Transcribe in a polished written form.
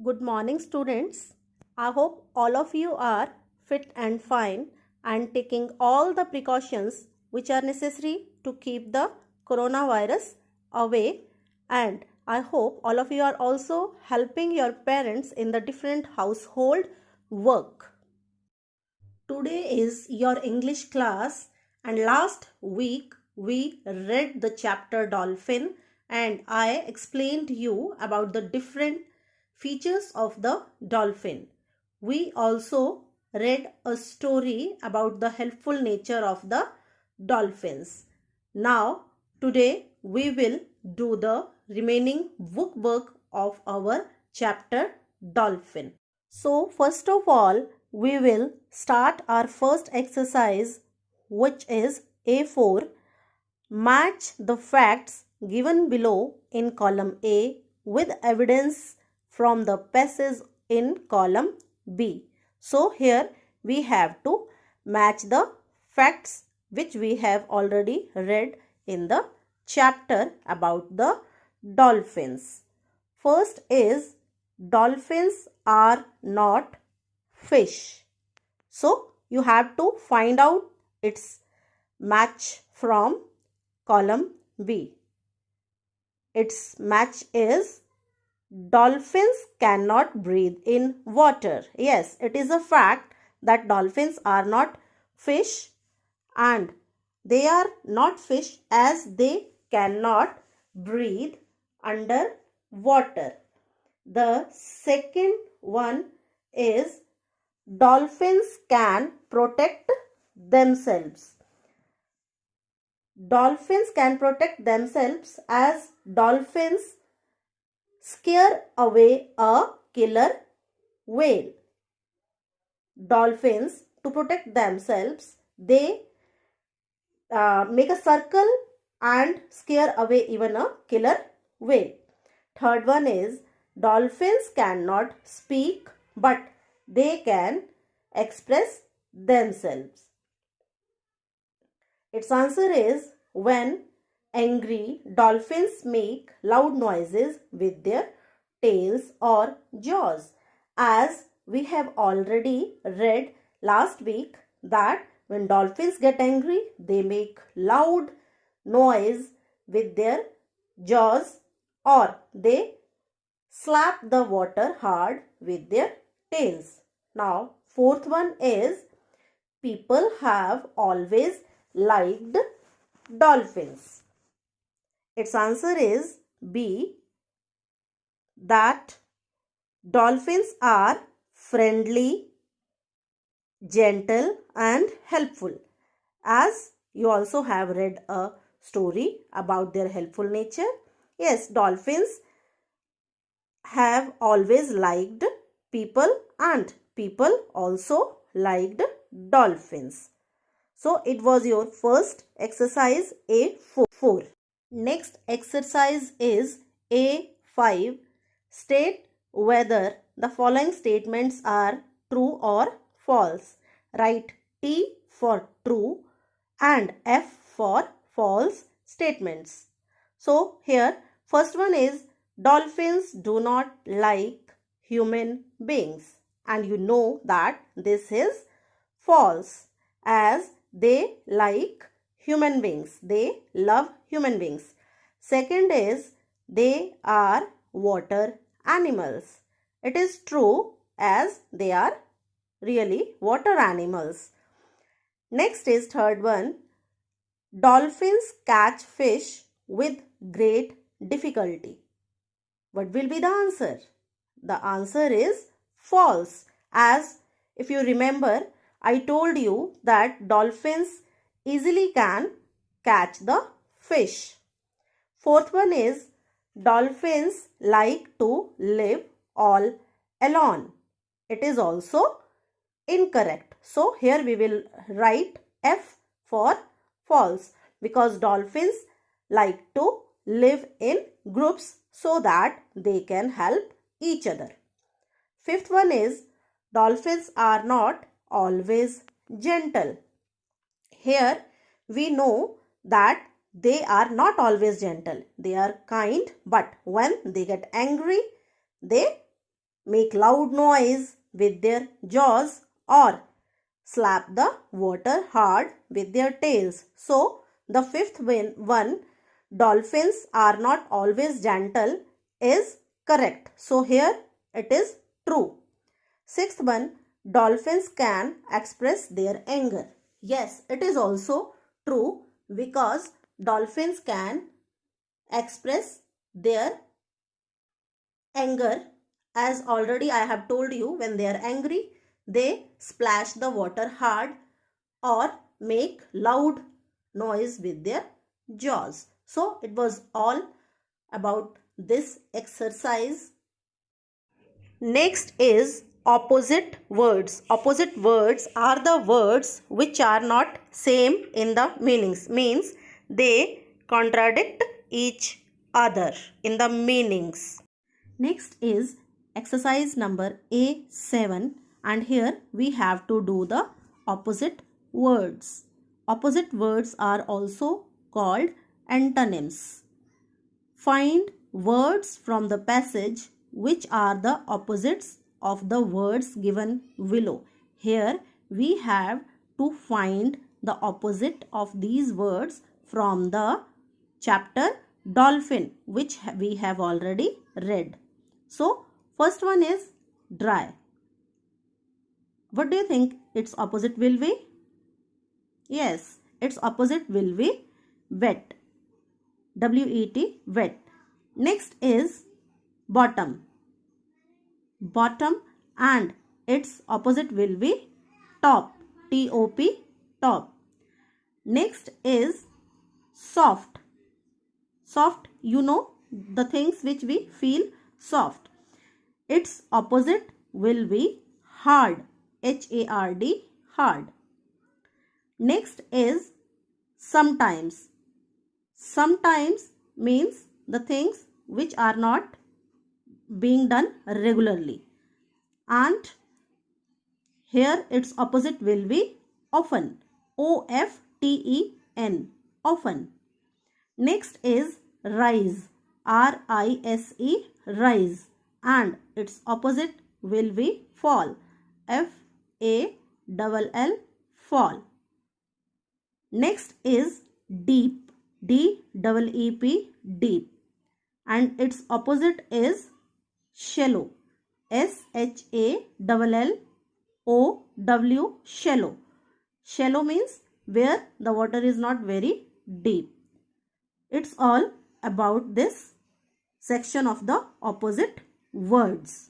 Good morning, students. I hope all of you are fit and fine and taking all the precautions which are necessary to keep the coronavirus away. And I hope all of you are also helping your parents in the different household work. Today is your English class, and last week we read the chapter Dolphin, and I explained you about the different features of the dolphin. We also read a story about the helpful nature of the dolphins. Now, today we will do the remaining work of our chapter Dolphin. So first of all, we will start our first exercise, which is A4. Match the facts given below in column A with evidence from the passage in column B. So here we have to match the facts which we have already read in the chapter about the dolphins. First is dolphins are not fish. So you have to find out its match from column B. Its match is dolphins cannot breathe in water. Yes, it is a fact that dolphins are not fish, and they are not fish as they cannot breathe under water. The second one is dolphins can protect themselves. Dolphins can protect themselves as dolphins scare away a killer whale. Dolphins, to protect themselves, they make a circle and scare away even a killer whale. Third one is dolphins cannot speak, but they can express themselves. Its answer is when angry, dolphins make loud noises with their tails or jaws. As we have already read last week that when dolphins get angry, they make loud noise with their jaws or they slap the water hard with their tails. Now, fourth one is people have always liked dolphins. Its answer is B, that dolphins are friendly, gentle and helpful. As you also have read a story about their helpful nature. Yes, dolphins have always liked people and people also liked dolphins. So it was your first exercise A4. Next exercise is A5. State whether the following statements are true or false. Write T for true and F for false statements. So here first one is dolphins do not like human beings, and you know that this is false as they like human beings. They love human beings. Second is they are water animals. It is true as they are really water animals. Next is third one. Dolphins catch fish with great difficulty. What will be the answer? The answer is false, as if you remember, I told you that dolphins easily can catch the fish. Fourth one is dolphins like to live all alone. It is also incorrect. So here we will write F for false, because dolphins like to live in groups so that they can help each other. Fifth one is dolphins are not always gentle. Here we know that they are not always gentle. They are kind, but when they get angry, they make loud noise with their jaws, or slap the water hard with their tails. So, the fifth one, dolphins are not always gentle, is correct. So, here it is true. Sixth one, dolphins can express their anger. Yes, it is also true because dolphins can express their anger. As already I have told you, when they are angry, they splash the water hard or make loud noise with their jaws. So it was all about this exercise. Next is opposite words. Opposite words are the words which are not same in the meanings. Means they contradict each other in the meanings. Next is exercise number A7, and here we have to do the opposite words. Opposite words are also called antonyms. Find words from the passage which are the opposites of the words given below. Here we have to find the opposite of these words from the chapter Dolphin, which we have already read. So, first one is dry. What do you think its opposite will be? Yes, its opposite will be wet. W-E-T, wet. Next is bottom. Bottom, and its opposite will be top. T-O-P, top. Next is soft. Soft, you know, the things which we feel soft. Its opposite will be hard. H-A-R-D, hard. Next is sometimes. Sometimes means the things which are not being done regularly. And here its opposite will be often. O-F-T-E-N, often. Next is rise. R-I-S-E, rise. And its opposite will be fall. F-A-L-L, fall. Next is deep. D-E-E-P, deep. And its opposite is shallow. S-H-A-L-L-O-W, shallow. Shallow means where the water is not very deep. It's all about this section of the opposite words.